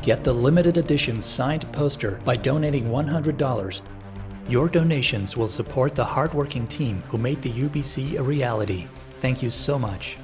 Get the limited edition signed poster by donating $100. Your donations will support the hardworking team who made the UBC a reality. Thank you so much.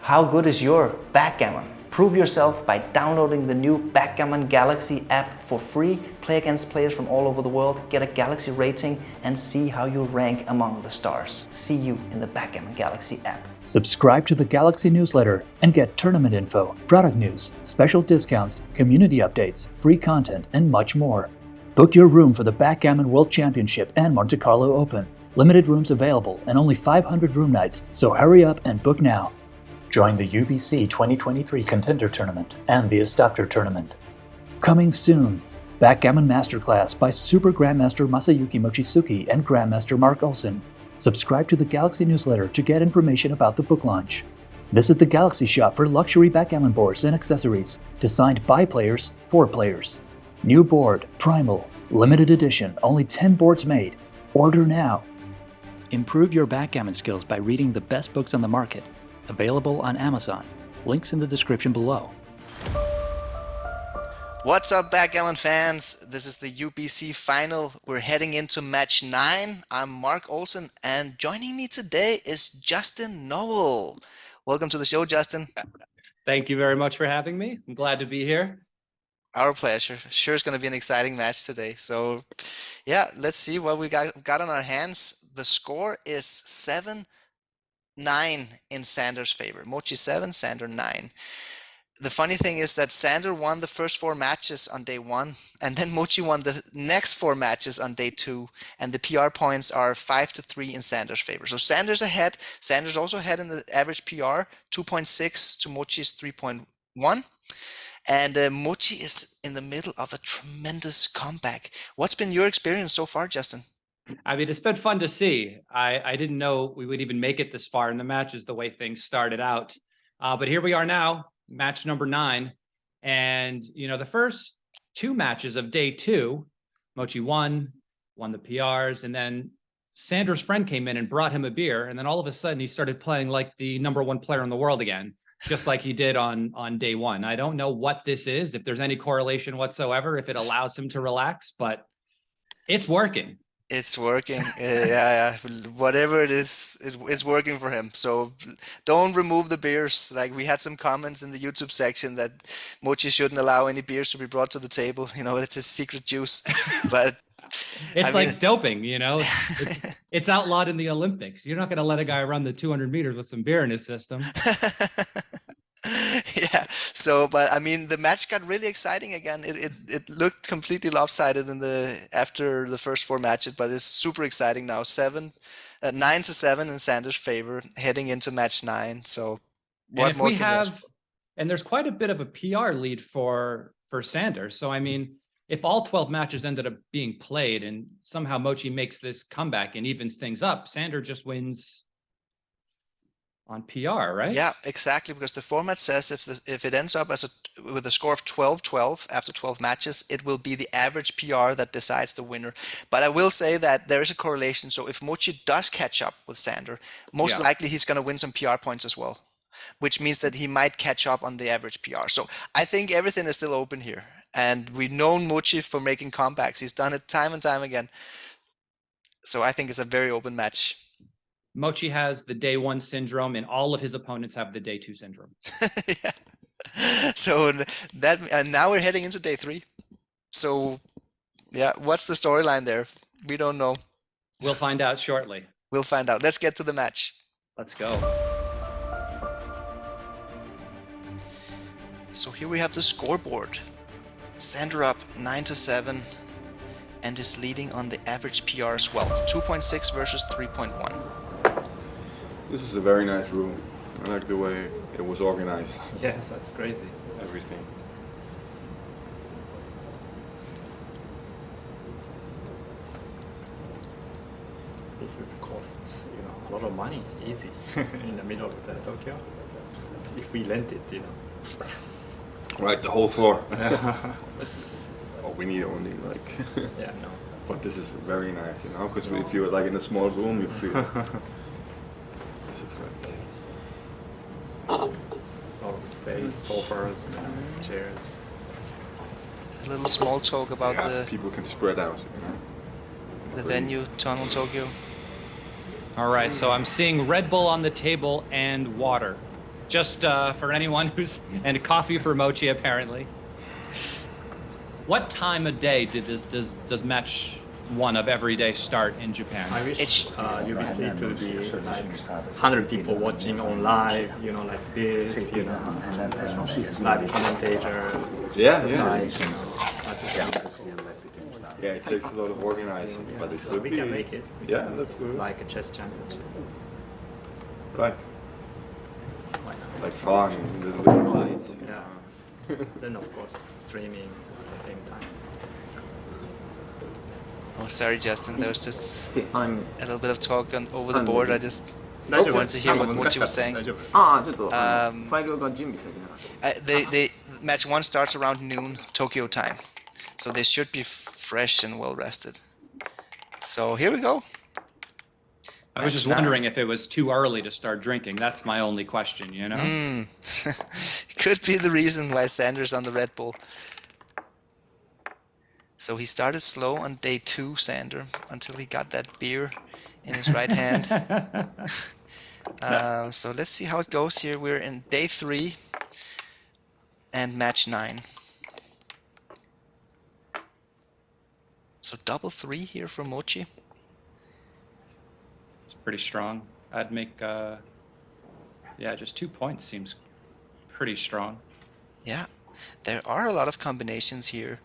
How good is your backgammon? Prove yourself by downloading the new Backgammon Galaxy app for free. Play against players from all over the world, get a Galaxy rating, and see how you rank among the stars. See you in the Backgammon Galaxy app. Subscribe to the Galaxy newsletter and get tournament info, product news, special discounts, community updates, free content, and much more. Book your room for the Backgammon World Championship and Monte Carlo Open. Limited rooms available and only 500 room nights, so hurry up and book now. Join the UBC 2023 Contender Tournament and the Istavder Tournament. Coming soon, Backgammon Masterclass by Super-Grandmaster Masayuki Mochizuki and Grandmaster Mark Olsen. Subscribe to the Galaxy newsletter to get information about the book launch. Visit the Galaxy shop for luxury backgammon boards and accessories, designed by players for players. New board, Primal, limited edition, only 10 boards made. Order now. Improve your backgammon skills by reading the best books on the market. Available on Amazon. Links in the description below. What's up, Backgammon fans? This is the UBC final. We're heading into match 9. I'm Mark Olsen, and joining me today is Justin Noel. Welcome to the show, Justin. Thank you very much for having me. I'm glad to be here. Our pleasure. Sure, it's going to be an exciting match today. So, yeah, let's see what we got on our hands. The score is 7-9 in Sander's favor. Mochy 7, Sander 9. The funny thing is that Sander won the first 4 matches on day 1, and then Mochy won the next 4 matches on day 2, and the PR points are 5-3 in Sander's favor. So Sander's ahead. Sander's also ahead in the average PR, 2.6 to Mochy's 3.1. And Mochy is in the middle of a tremendous comeback. What's been your experience so far, Justin? I mean, it's been fun to see. I didn't know we would even make it this far in the matches the way things started out. But here we are now, match number 9. And, you know, the first 2 matches of day 2, Mochy won the PRs, and then Sander's friend came in and brought him a beer. And then all of a sudden he started playing like the #1 player in the world again, just like he did on day 1. I don't know what this is, if there's any correlation whatsoever, if it allows him to relax, but it's working. It's working. Yeah. Whatever it is, it's working for him. So don't remove the beers. Like, we had some comments in the YouTube section that Mochy shouldn't allow any beers to be brought to the table. You know, it's a secret juice. But it's like doping, you know, it's outlawed in the Olympics. You're not going to let a guy run the 200 meters with some beer in his system. Yeah. So, but I mean, the match got really exciting again. It looked completely lopsided after the first 4 matches, but it's super exciting now. 9-7 in Sander's favor, heading into match 9. So, what more can you ask for? And there's quite a bit of a PR lead for Sander. So, I mean, if all 12 matches ended up being played and somehow Mochy makes this comeback and evens things up, Sander just wins on PR, right? Yeah, exactly, because the format says if it ends up with a score of 12-12 after 12 matches, it will be the average PR that decides the winner. But I will say that there is a correlation. So if Mochy does catch up with Sander, most likely he's going to win some PR points as well, which means that he might catch up on the average PR. So I think everything is still open here. And we've known Mochy for making comebacks. He's done it time and time again. So I think it's a very open match. Mochy has the day 1 syndrome, and all of his opponents have the day 2 syndrome. Yeah. So now we're heading into day 3. So, yeah, what's the storyline there? We don't know. We'll find out shortly. We'll find out. Let's get to the match. Let's go. So here we have the scoreboard. Sander up 9-7 and is leading on the average PR as well. 2.6 versus 3.1. This is a very nice room. I like the way it was organized. Yes, that's crazy. Everything. This would cost, a lot of money, easy, in the middle of Tokyo. If we lent it, Right, the whole floor. Oh, we need only like. Yeah, no. But this is very nice, because if you're like in a small room, you feel. This is like. A lot of space, sofas, chairs. A little small talk about people can spread out. the venue, Tunnel Tokyo. All right, so I'm seeing Red Bull on the table and water. Just for anyone who's... And coffee for Mochy, apparently. What time of day does match 1 of every day start in Japan? I wish It's- UBC to be like 100 people watching on live, you know, like this, you know, live commentators. Yeah, sites, yeah. you know. Yeah, it takes a lot of organizing, but it could We be. can make it Yeah, let's do it. like a chess championship. Right. Why not? Like fun, a little bit of lights. Yeah. Then of course streaming at the same time. Oh, sorry, Justin. There was just I'm a little bit of talk over the board. I just 大丈夫 wanted to hear what Mochi was saying. 大丈夫ああ、ちょっと、フ Um, ァイルが準備されてなかった。 they match 1 starts around noon Tokyo time, so they should be fresh and well rested. So here we go. I was just Match 9. wondering if it was too early to start drinking. That's my only question, you know? Could be the reason why Sanders on the Red Bull. So he started slow on day 2, Sander, until he got that beer in his right hand. So let's see how it goes here. We're in day 3 and match 9. So double 3 here for Mochi. It's pretty strong. I'd make, yeah, just 2 points seems pretty strong. Yeah, there are a lot of combinations here.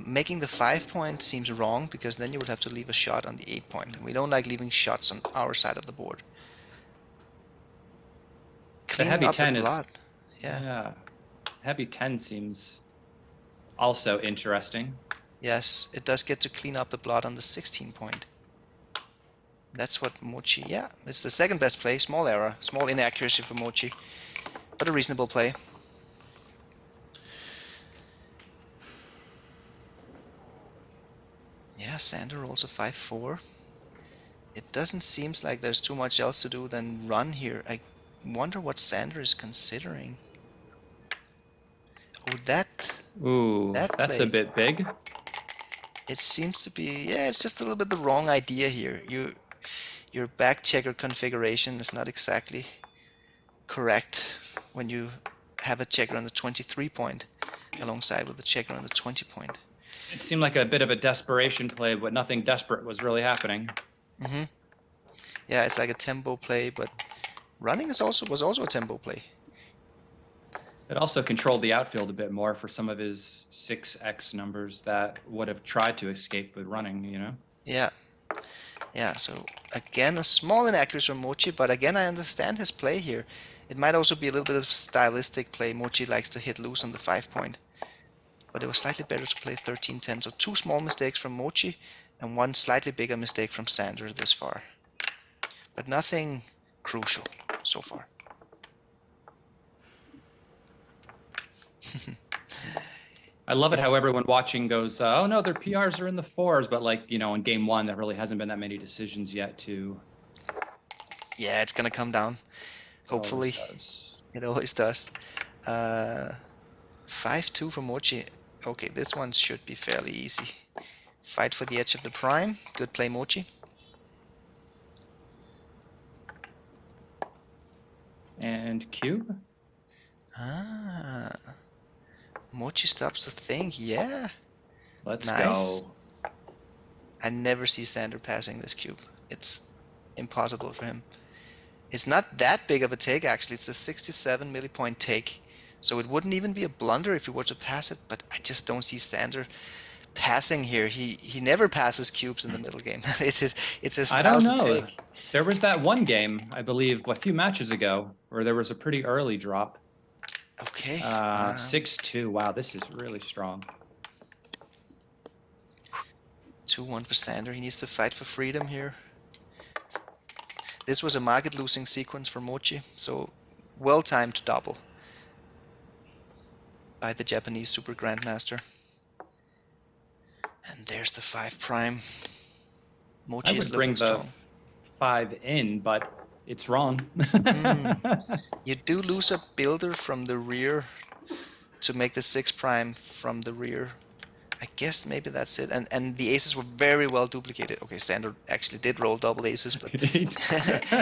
Making the 5 point seems wrong because then you would have to leave a shot on the 8 point. We don't like leaving shots on our side of the board. The heavy 10 is... blood. Yeah. Yeah. Heavy 10 seems also interesting. Yes, it does get to clean up the blood on the 16 point. That's what Mochi... Yeah, it's the second best play. Small error, small inaccuracy for Mochi, but a reasonable play. Yeah, Sander rolls a 5-4. It doesn't seem like there's too much else to do than run here. I wonder what Sander is considering. Oh, Ooh, That that's play. a bit big. it seems to be, yeah, it's just a little bit the wrong idea here. Your back checker configuration is not exactly correct when you have a checker on the 23 point alongside with the checker on the 20 point. It seemed like a bit of a desperation play, but nothing desperate was really happening. Mm-hmm. Yeah, it's like a tempo play, but running was also a tempo play. It also controlled the outfield a bit more for some of his 6x numbers that would have tried to escape with running, you know? Yeah. Yeah, so again, a small inaccuracy from Mochi, but again, I understand his play here. It might also be a little bit of stylistic play. Mochi likes to hit loose on the 5 point. But it was slightly better to play 13-10. So 2 small mistakes from Mochi and 1 slightly bigger mistake from Sander this far. But nothing crucial so far. I love it how everyone watching goes, oh no, their PRs are in the 4s, but like, you know, in game 1, there really hasn't been that many decisions yet to... Yeah, it's gonna come down. Hopefully. It always does. 5-2 for Mochi. Okay, this one should be fairly easy. Fight for the edge of the prime. Good play, Mochi. And cube? Ah. Mochi stops to think. Yeah. Let's Nice. go. I never see Sander passing this cube. It's impossible for him. It's not that big of a take, actually. It's a 67 millipoint take. So it wouldn't even be a blunder if he were to pass it, but I just don't see Sander passing here. He never passes cubes in the middle game. it's his I style don't to know. take. There was that one game, I believe, a few matches ago, where there was a pretty early drop. Okay. 6-2. Wow, this is really strong. 2-1 for Sander. He needs to fight for freedom here. This was a market losing sequence for Mochi, so well timed to double by the Japanese Super-Grandmaster. And there's the 5 prime. Mochi I is would bring looking the strong. 5 in, but it's wrong. You do lose a builder from the rear to make the 6 prime from the rear. I guess maybe that's it. And the aces were very well duplicated. Okay, Sander actually did roll double aces, but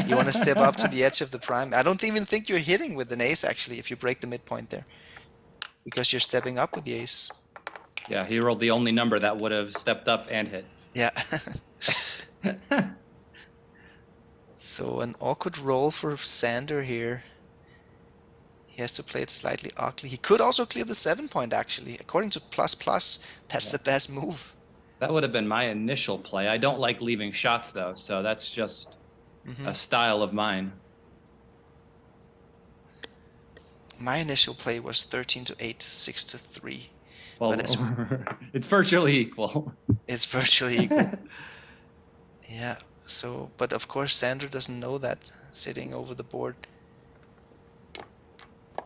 you want to step up to the edge of the prime. I don't even think you're hitting with an ace, actually, if you break the midpoint there. Because you're stepping up with the ace. Yeah, he rolled the only number that would have stepped up and hit. Yeah. So an awkward roll for Sander here. He has to play it slightly ugly. He could also clear the 7 point, actually. According to plus, that's the best move. That would have been my initial play. I don't like leaving shots, though, so that's just a style of mine. My initial play was 13 to 8, 6 to 3. Well, it's virtually equal. It's virtually equal. Yeah, so, but of course Sander doesn't know that sitting over the board.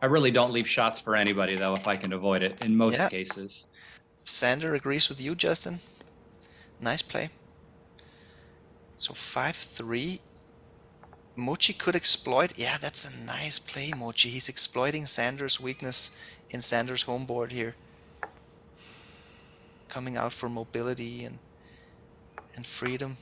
I really don't leave shots for anybody, though, if I can avoid it, in most cases. Sander agrees with you, Justin. Nice play. So 5-3. Mochy could exploit. Yeah, that's a nice play, Mochy. He's exploiting Sander's weakness in Sander's home board here. Coming out for mobility and freedom.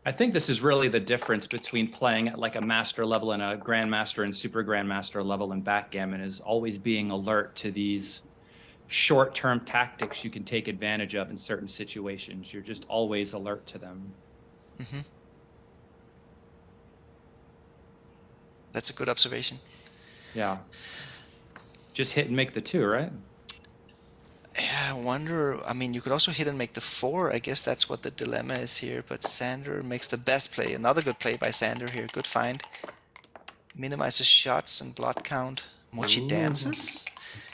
I think this is really the difference between playing at like a master level and a grandmaster and super-grandmaster level in backgammon, is always being alert to these short-term tactics you can take advantage of in certain situations. You're just always alert to them. That's a good observation. Yeah. Just hit and make the 2, right? Yeah, I wonder, I mean, you could also hit and make the 4. I guess that's what the dilemma is here, but Sander makes the best play. Another good play by Sander here. Good find. Minimizes shots and blood count. Mochy dances.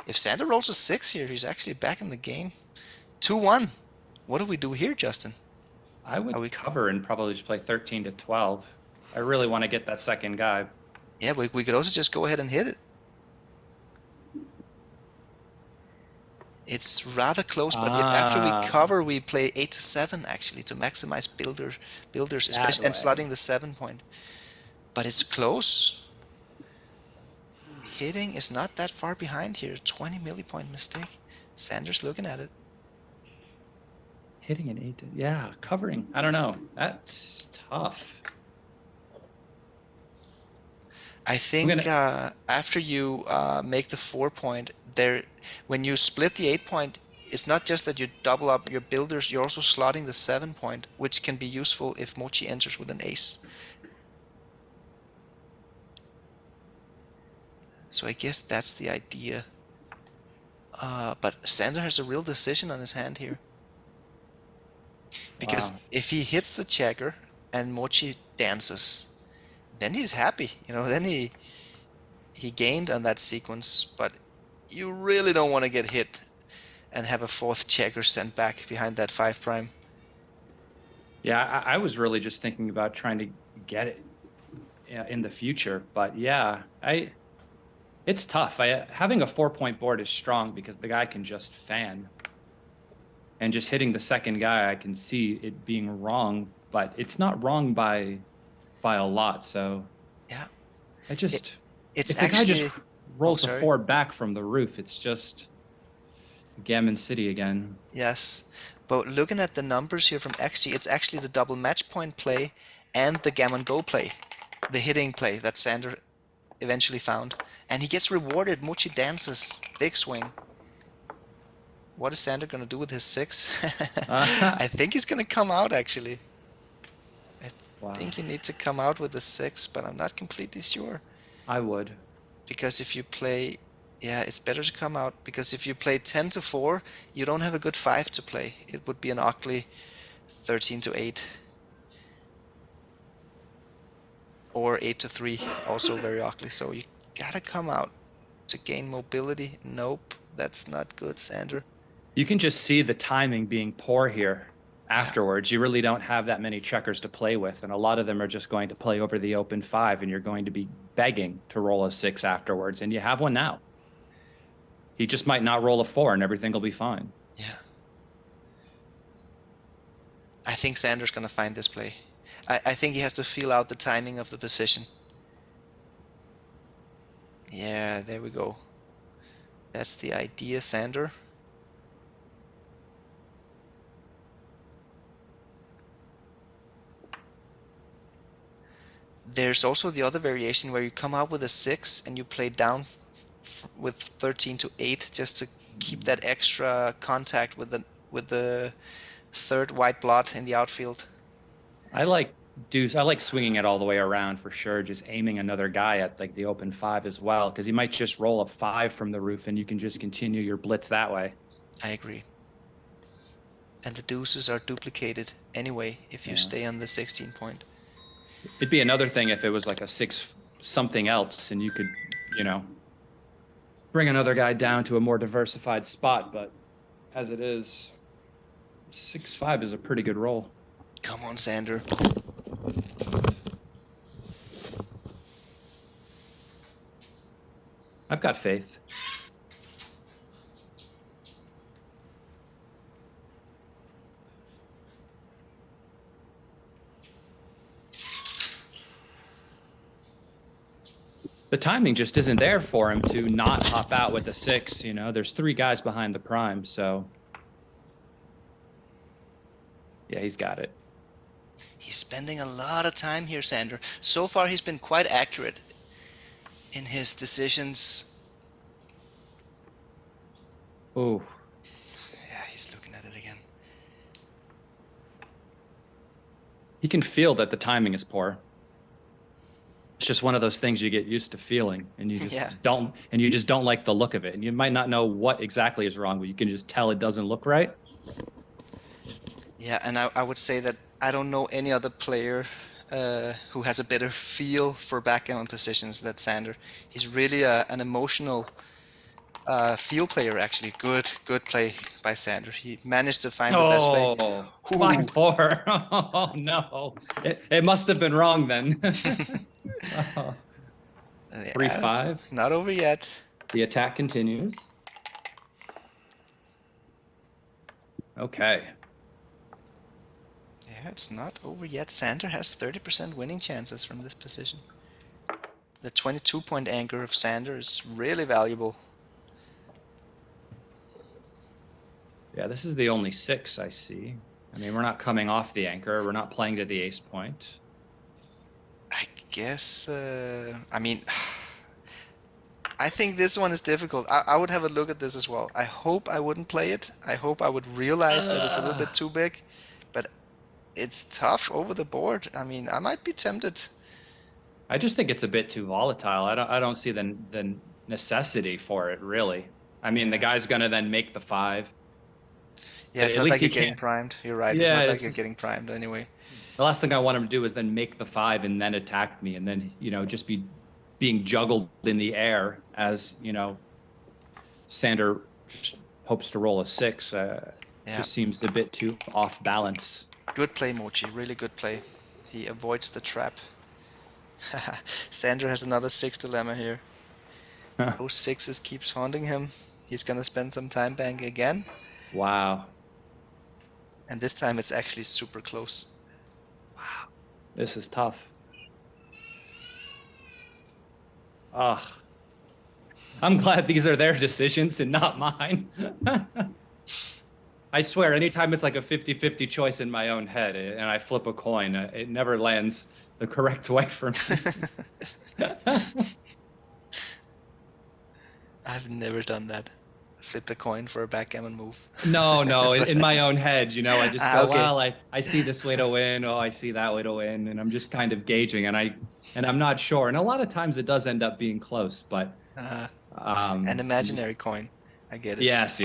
If Sander rolls a 6 here, he's actually back in the game. 2-1. What do we do here, Justin? I would cover and probably just play 13 to 12. I really want to get that second guy. Yeah, we could also just go ahead and hit it. It's rather close, but after we cover, we play 8 to 7 actually to maximize builders, especially and slotting the 7 point. But it's close. Hitting is not that far behind here. 20 millipoint mistake. Sander's looking at it. Hitting an 8, yeah, covering. I don't know. That's tough. I think after you make the 4 point, when you split the 8 point, it's not just that you double up your builders, you're also slotting the 7 point, which can be useful if Mochy enters with an ace. So I guess that's the idea. But Sander has a real decision on his hand here. Because if he hits the checker and Mochy dances, then he's happy. You know, then he gained on that sequence, but you really don't want to get hit and have a 4th checker sent back behind that 5 prime. Yeah, I was really just thinking about trying to get it in the future, but yeah, it's tough. Having a 4-point board is strong because the guy can just fan. And just hitting the second guy, I can see it being wrong, but it's not wrong by a lot. So yeah, it's if the guy just rolls a 4 back from the roof, it's just Gammon City again. Yes, but looking at the numbers here from XG, it's actually the double match point play and the Gammon Go play, the hitting play that Sander eventually found, and he gets rewarded. Mochy dances, big swing. What is Sander going to do with his 6? I think he's going to come out, actually. I think you need to come out with a 6, but I'm not completely sure. I would. Because if you play... Yeah, it's better to come out, because if you play 10 to 4, you don't have a good 5 to play. It would be an ugly 13 to 8. Or 8 to 3, also very ugly. So you gotta come out to gain mobility. Nope, that's not good, Sander. You can just see the timing being poor here afterwards. You really don't have that many checkers to play with, and a lot of them are just going to play over the open 5, and you're going to be begging to roll a 6 afterwards, and you have one now. He just might not roll a 4, and everything will be fine. Yeah. I think Sander's going to find this play. I think he has to feel out the timing of the position. Yeah, there we go. That's the idea, Sander. There's also the other variation where you come out with a 6 and you play down with 13 to 8 just to keep that extra contact with the third white blot in the outfield. I like swinging it all the way around for sure, just aiming another guy at like the open 5 as well, because he might just roll a 5 from the roof and you can just continue your blitz that way. I agree. And the deuces are duplicated anyway if you stay on the 16 point. It'd be another thing if it was like a 6 something else and you could, you know, bring another guy down to a more diversified spot, but as it is, 6-5 is a pretty good roll. Come on, Sander. I've got faith. The timing just isn't there for him to not hop out with a 6. You know, there's 3 guys behind the prime, so yeah, he's got it. He's spending a lot of time here, Sander. So far, he's been quite accurate in his decisions. Oh, Yeah, he's looking at it again. he can feel that the timing is poor. It's just one of those things you get used to feeling, and you just don't like the look of it. And you might not know what exactly is wrong, but you can just tell it doesn't look right. Yeah, and I would say that I don't know any other player who has a better feel for backgammon positions than Sander. He's really an emotional field player, actually. Good play by Sander. He managed to find the best play. Oh, 5-4. Oh, no. It must have been wrong then. Oh. 3-5. It's not over yet. The attack continues. Okay. Yeah, it's not over yet. Sander has 30% winning chances from this position. The 22-point anchor of Sander is really valuable. Yeah, this is the only 6 I see. I mean, we're not coming off the anchor. We're not playing to the ace point. I guess, I mean, I think this one is difficult. I would have a look at this as well. I hope I wouldn't play it. I hope I would realize that it's a little bit too big, but it's tough over the board. I mean, I might be tempted. I just think it's a bit too volatile. I don't see the necessity for it, really. I mean, the guy's going to then make the 5. Yeah, it's not like you're getting primed. You're right. It's not like you're getting primed anyway. The last thing I want him to do is then make the 5 and then attack me and then, you know, just be being juggled in the air as, you know, Sander hopes to roll a 6. Just seems a bit too off balance. Good play, Mochy. Really good play. He avoids the trap. Sander has another 6 dilemma here. Those 6s keeps haunting him. He's going to spend some time bank again. Wow. And this time it's actually super close. Wow. This is tough. Ugh. I'm glad these are their decisions and not mine. I swear, anytime it's like a 50-50 choice in my own head and I flip a coin, it never lands the correct way for me. I've never done that. Flip the coin for a backgammon move. No, in my own head, you know, I just go, okay. Well, I see this way to win. Oh, I see that way to win. And I'm just kind of gauging and I'm not sure. And a lot of times it does end up being close, but. An imaginary coin. I get it. Yes.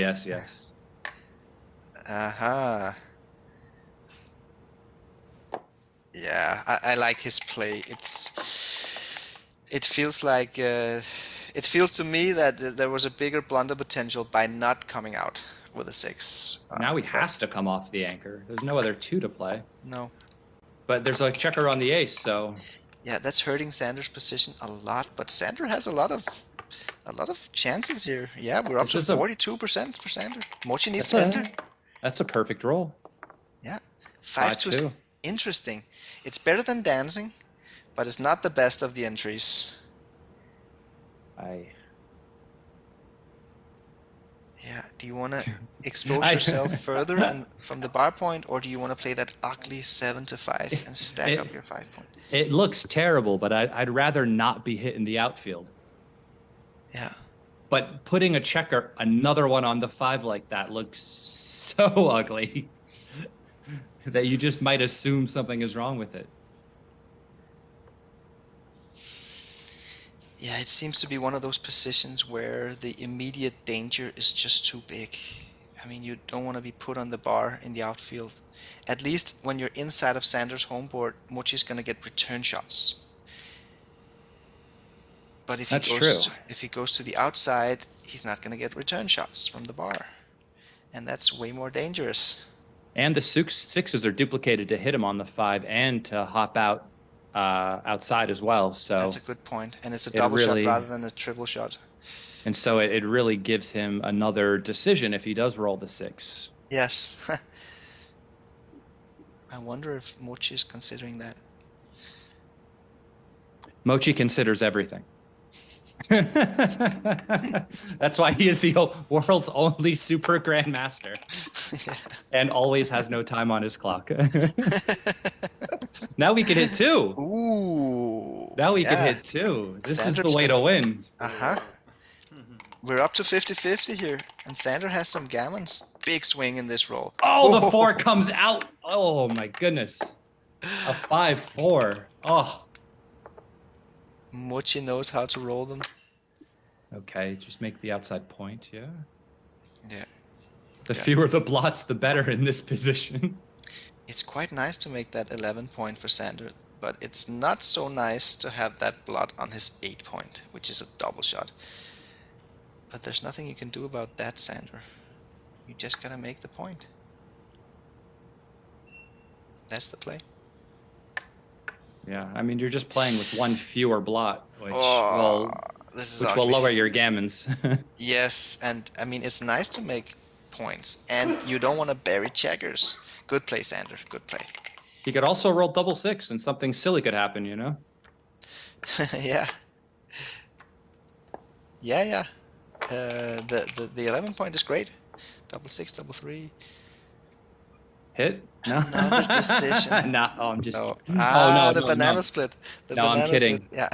Uh-huh. Yeah, I like his play. It feels like, it feels to me that there was a bigger blunder potential by not coming out with a 6. Now he has to come off the anchor. There's no other 2 to play. No. But there's a checker on the ace, so. Yeah, that's hurting Sander's position a lot, but Sander has a lot of chances here. Yeah, we're up to 42% for Sander. Mochy needs to enter. That's a perfect roll. Yeah. 5-2. Interesting. It's better than dancing, but it's not the best of the entries. Do you want to expose yourself further from the bar point, or do you want to play that ugly 7-5 and stack up your 5 point? It looks terrible, but I'd rather not be hit in the outfield. Yeah. But putting a checker, another one on the 5 like that looks so ugly that you just might assume something is wrong with it. Yeah, it seems to be one of those positions where the immediate danger is just too big. I mean, you don't want to be put on the bar in the outfield. At least when you're inside of Sander's home board, Mochy's going to get return shots. But if he goes to the outside, he's not going to get return shots from the bar. And that's way more dangerous. And the 6s are duplicated to hit him on the 5 and to hop out outside as well. So that's a good point. And it's a double shot rather than a triple shot. And so it really gives him another decision if he does roll the 6. Yes. I wonder if Mochy is considering that. Mochy considers everything. That's why he is the world's only Super-Grandmaster. Yeah. And always has no time on his clock. Now we can hit 2. Ooh. Now we can hit 2. This Sander's is the way to win. Uh-huh. We're up to 50-50 here. And Sander has some gammons. Big swing in this roll. Oh, the 4 comes out. Oh, my goodness. A 5-4. Oh. Mochy knows how to roll them. Okay, just make the outside point, yeah? Yeah. The fewer the blots, the better in this position. It's quite nice to make that 11 point for Sander, but it's not so nice to have that blot on his 8 point, which is a double shot. But there's nothing you can do about that, Sander. You just gotta make the point. That's the play. Yeah, I mean, you're just playing with one fewer blot, which will lower your gammons. Yes, and I mean, it's nice to make points, and you don't want to bury checkers. Good play, Sander. Good play. He could also roll double 6, and something silly could happen, you know? Yeah. Yeah. The 11 point is great. Double 6, double 3. Hit? No. Another decision. No, I'm just. No. The banana split. I'm kidding. Split. Yeah.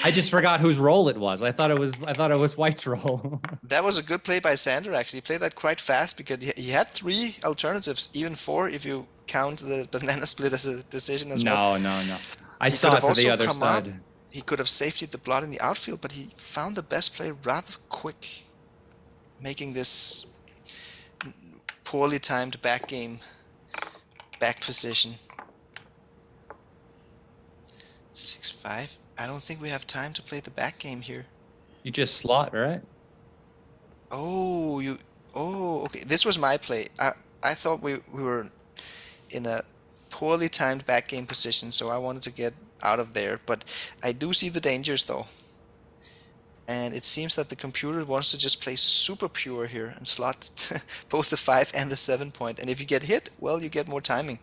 I just forgot whose roll it was. I thought it was White's roll. That was a good play by Sander. Actually, he played that quite fast because he had 3 alternatives, even 4 if you count the banana split as a decision as well. No. I saw it for the other side. He could have safetied the blot in the outfield, but he found the best play rather quick, making this poorly timed back position. 6-5. I don't think we have time to play the back game here. You just slot, right? Oh, okay. This was my play. I thought we were in a poorly timed back game position, so I wanted to get out of there. But I do see the dangers, though. And it seems that the computer wants to just play super pure here and slot both the 5 and the 7 point. And if you get hit, well, you get more timing.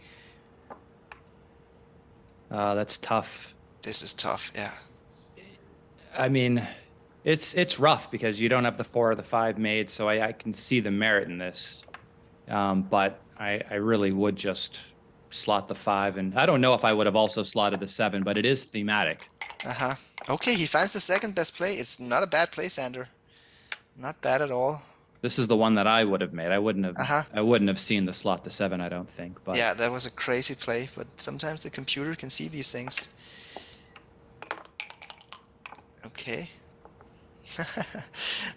That's tough. This is tough, yeah. I mean, it's rough because you don't have the 4 or the 5 made, so I can see the merit in this. But I really would just slot the 5, and I don't know if I would have also slotted the 7, but it is thematic. Uh-huh. Okay, he finds the second best play. It's not a bad play, Sander. Not bad at all. This is the one that I would have made. I wouldn't have seen the slot the 7, I don't think. But yeah, that was a crazy play, but sometimes the computer can see these things. Okay.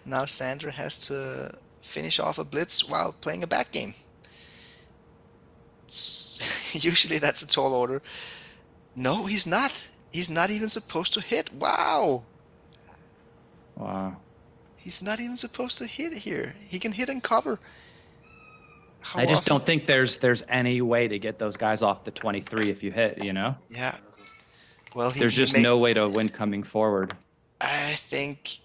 Now Sander has to finish off a blitz while playing a back game. Usually that's a tall order. No, he's not. He's not even supposed to hit. Wow. He's not even supposed to hit here. He can hit and cover. I just don't think there's any way to get those guys off the 23 if you hit, you know? Yeah. Well, there's just no way to win coming forward. I think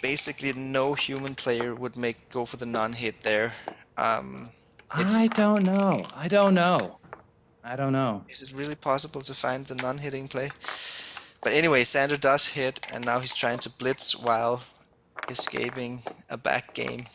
basically no human player would go for the non-hit there. I don't know. Is it really possible to find the non-hitting play? But anyway, Sander does hit, and now he's trying to blitz while escaping a back game.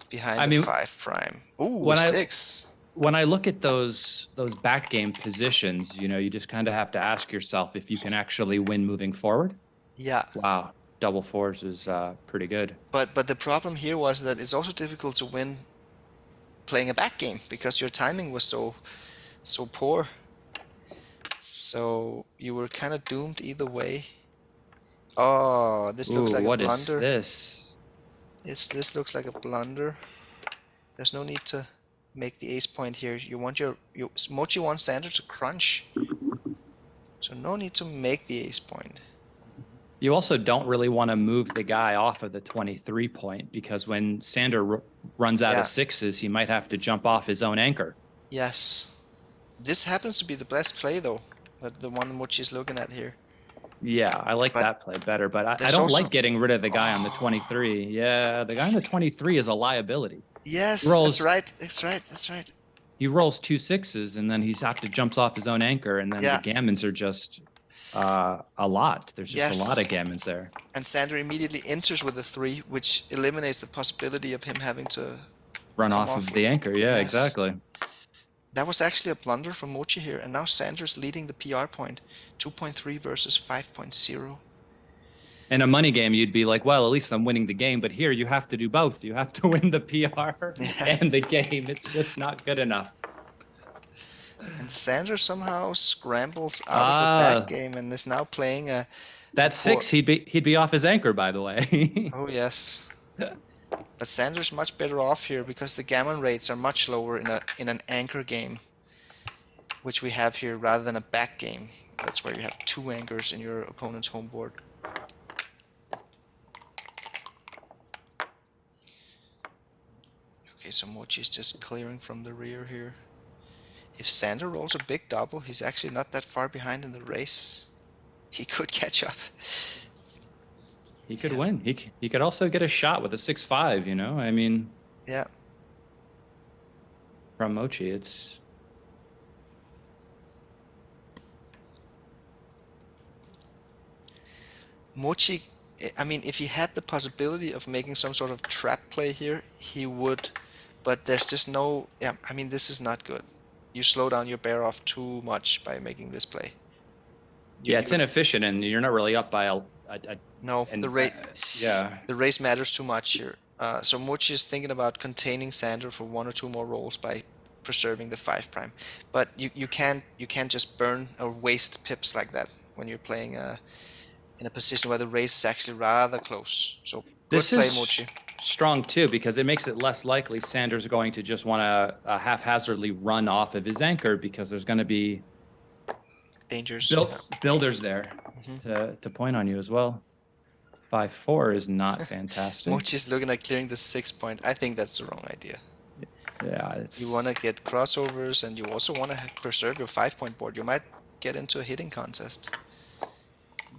behind I the mean, 5 prime. Ooh, when I 6. when I look at those back game positions, you know, you just kind of have to ask yourself if you can actually win moving forward. Yeah. Wow, double 4s is pretty good. But the problem here was that it's also difficult to win playing a back game because your timing was so poor. So you were kind of doomed either way. Oh, this looks Ooh, like a what is blunder. this? This looks like a blunder. There's no need to make the ace point here. You want Mochi wants Sander to crunch. So no need to make the ace point. You also don't really want to move the guy off of the 23 point because when Sander runs out Yeah. of 6s, he might have to jump off his own anchor. Yes. This happens to be the best play though. The one Mochi's looking at here. Yeah, I like But that play better, but I there's don't also- like getting rid of the guy on the 23. Yeah, the guy on the 23 is a liability. Yes, Rolls- that's right. That's right. That's right. He rolls 2 6s and then he's have to jumps off his own anchor, and then Yeah. the gammons are just a lot. There's just Yes. a lot of gammons there. And Sander immediately enters with a 3, which eliminates the possibility of him having to Run come off off. of the anchor. Yeah, Yes. exactly. That was actually a blunder from Mochi here, and now Sander's leading the PR point, 2.3 versus 5.0. In a money game, you'd be like, well, at least I'm winning the game. But here, you have to do both. You have to win the PR Yeah. and the game. It's just not good enough. And Sander somehow scrambles out of the back game and is now playing a. That 6, he'd be off his anchor, by the way. Oh yes. But Sander's much better off here because the gammon rates are much lower in an anchor game, which we have here rather than a back game. That's where you have 2 anchors in your opponent's home board. Okay, so Mochi's just clearing from the rear here. If Sander rolls a big double, he's actually not that far behind in the race. He could catch up. He could win. He could also get a shot with a 6-5, you know? I mean, Yeah. from Mochy, it's... Mochi, I mean, if he had the possibility of making some sort of trap play here, he would. But there's just no... Yeah, I mean, this is not good. You slow down your bear off too much by making this play. Yeah, it's inefficient, and you're not really up by a No, and, the rate... yeah. The race matters too much here. So Mochi is thinking about containing Sander for 1 or 2 more rolls by preserving the 5 prime. But you can't just burn or waste pips like that when you're playing in a position where the race is actually rather close. So good This play, is Mochi. strong too, because it makes it less likely Sanders going to just want to haphazardly run off of his anchor, because there's going to be Dangers. builders there to point on you as well. 5-4 is not fantastic. Mochi's looking at clearing the 6 point. I think that's the wrong idea. Yeah, it's... You want to get crossovers, and you also want to preserve your 5 point board. You might get into a hitting contest.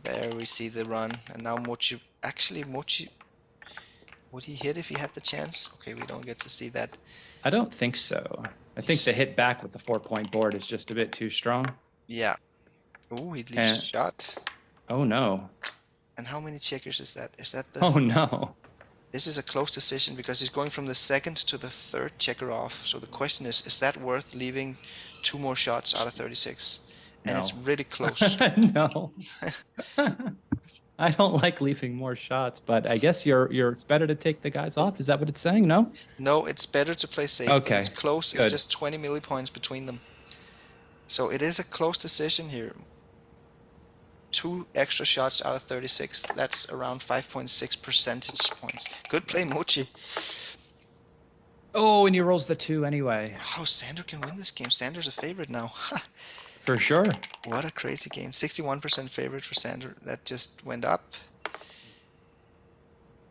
There we see the run, and now Mochi... Actually, Mochi... Would he hit if he had the chance? Okay, we don't get to see that. I don't think so. I think the hit back with the 4-point board is just a bit too strong. Yeah. Ooh, he leaves a shot. Oh no. And how many checkers is that? Is that the... Oh no. This is a close decision because he's going from the 2nd to the 3rd checker off. So the question is that worth leaving 2 more shots out of 36? And No. it's really close. No. I don't like leaving more shots, but I guess it's better to take the guys off. Is that what it's saying? No? No, it's better to play safe. Okay, It's close. good. It's just 20 millipoints between them. So it is a close decision here. 2 extra shots out of 36. That's around 5.6 percentage points. Good play, Mochi. Oh, and he rolls the 2 anyway. Wow, Sander can win this game. Sander's a favorite now. For sure. What a crazy game. 61% favorite for Sander. That just went up.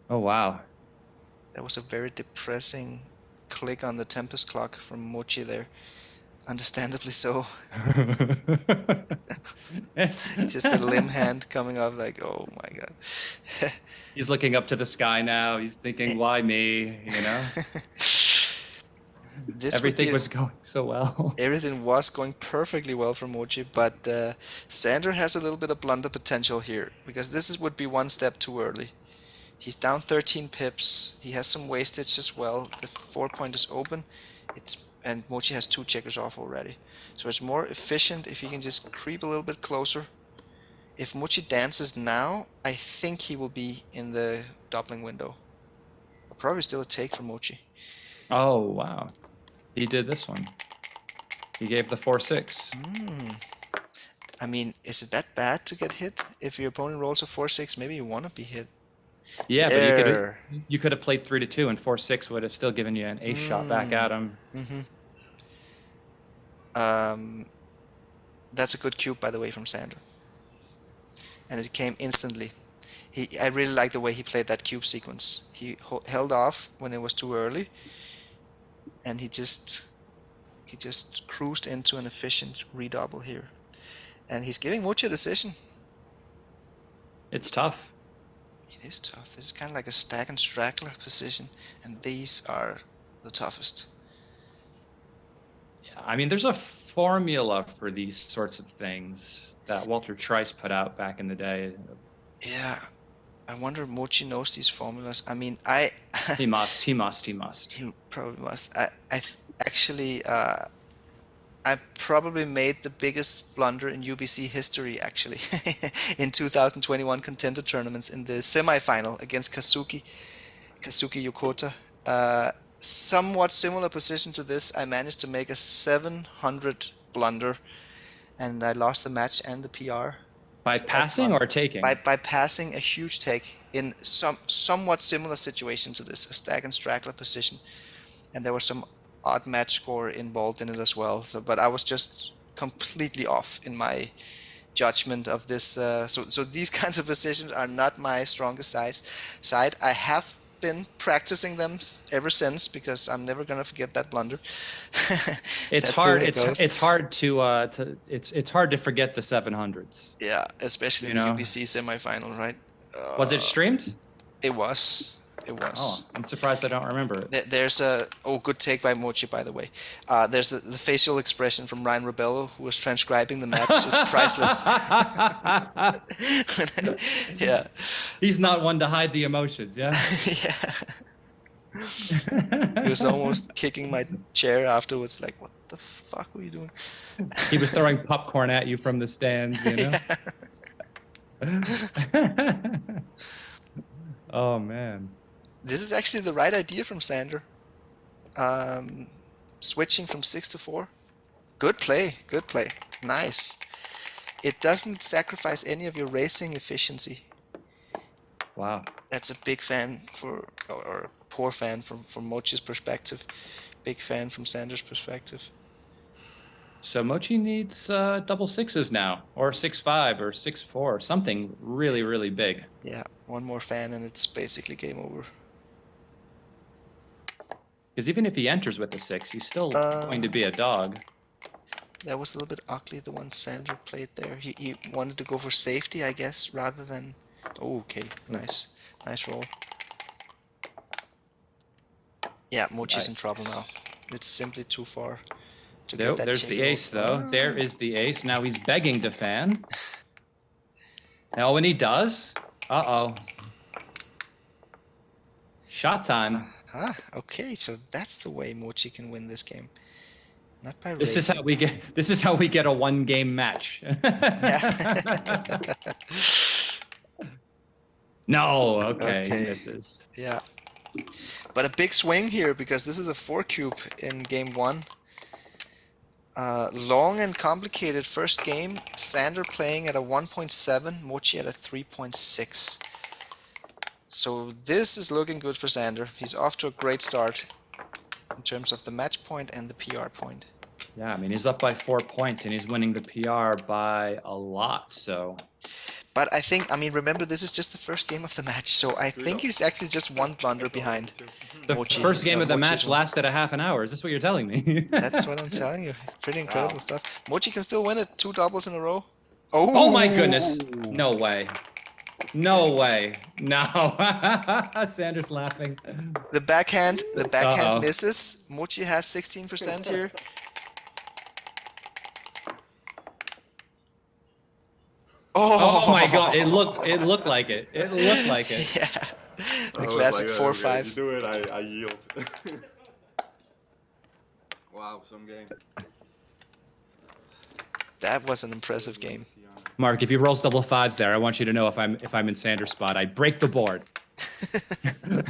Oh, wow. That was a very depressing click on the Tempest clock from Mochi there. Understandably so. Yes. Just a limb hand coming off like, oh my god. He's looking up to the sky now. He's thinking, why me? You know? Everything was going so well. Everything was going perfectly well for Mochi, but Sander has a little bit of blunder potential here, because this would be 1 step too early. He's down 13 pips. He has some wastage as well. The 4-point is open. And Mochy has 2 checkers off already. So it's more efficient if he can just creep a little bit closer. If Mochy dances now, I think he will be in the doubling window. Probably still a take from Mochy. Oh, wow. He did this one. He gave the 4-6. I mean, is it that bad to get hit? If your opponent rolls a 4-6, maybe you want to be hit. Yeah, There. but you could have played 3-2 and 4-6 would have still given you an ace shot back at him. That's a good cube, by the way, from Sander. And it came instantly. I really like the way he played that cube sequence. He held off when it was too early, and he just cruised into an efficient redouble here. And he's giving Mochy a decision. It's tough. It is tough. This is kind of like a stack and straggler position, and these are the toughest. Yeah, I mean, there's a formula for these sorts of things that Walter Trice put out back in the day. Yeah, I wonder if Mochy knows these formulas. I mean, He must. He probably must. I probably made the biggest blunder in UBC history, actually, in 2021 Contender tournaments in the semifinal against Kazuki Yokota. Somewhat similar position to this. I managed to make a 700 blunder, and I lost the match and the PR. By passing or taking? By passing a huge take in somewhat similar situation to this, a stack and straggler position. And there was some odd match score involved in it as well. So, but I was just completely off in my judgment of this. So these kinds of positions are not my strongest side. I have been practicing them ever since because I'm never gonna forget that blunder. It's hard. It's hard to forget the 700s. Yeah, especially the UBC semifinal, right? Was it streamed? It was. Oh, I'm surprised I don't remember it. There's good take by Mochy, by the way. There's the facial expression from Ryan Rebello, who was transcribing the match, is priceless. Yeah. He's not one to hide the emotions, yeah? Yeah. He was almost kicking my chair afterwards, like, what the fuck were you doing? He was throwing popcorn at you from the stands, you know? Oh, man. This is actually the right idea from Sander. Switching from 6 to 4. Good play. Nice. It doesn't sacrifice any of your racing efficiency. Wow. That's a big fan or a poor fan from Mochy's perspective. Big fan from Sander's perspective. So Mochy needs double sixes now, or 6-5 or 6-4, something really, really big. Yeah, one more fan and it's basically game over. Because even if he enters with the 6, he's still going to be a dog. That was a little bit ugly, the one Sander played there. He wanted to go for safety, I guess, rather than... Oh, okay, nice roll. Yeah, Mochy's in trouble now. It's simply too far to get that. There's the ace, though. There is the ace. Now he's begging to fan. Now when he does... Uh-oh. Shot time. Okay, so that's the way Mochy can win this game. Not by This racing. is how we get a one-game match. No, okay. He misses. Yeah. But a big swing here because this is a 4 cube in game 1. Long and complicated first game. Sander playing at a 1.7, Mochy at a 3.6. So this is looking good for Sander. He's off to a great start in terms of the match point and the PR point. Yeah, I mean, he's up by 4 points and he's winning the PR by a lot, so... But I think, remember, this is just the first game of the match, so I think he's actually just one blunder behind. The first game of the match lasted a half an hour. Is this what you're telling me? That's what I'm telling you. Pretty incredible stuff. Mochy can still win it. 2 doubles in a row. Oh my goodness. No way. No way. No. Sander's laughing. The backhand misses. Mochy has 16% here. Oh my god, it looked like it. It looked like it. Yeah. The I was classic like, 4-5. You do it, I yield. Wow, some game. That was an impressive game. Mark, if he rolls double fives there, I want you to know if I'm in Sander's spot, I break the board.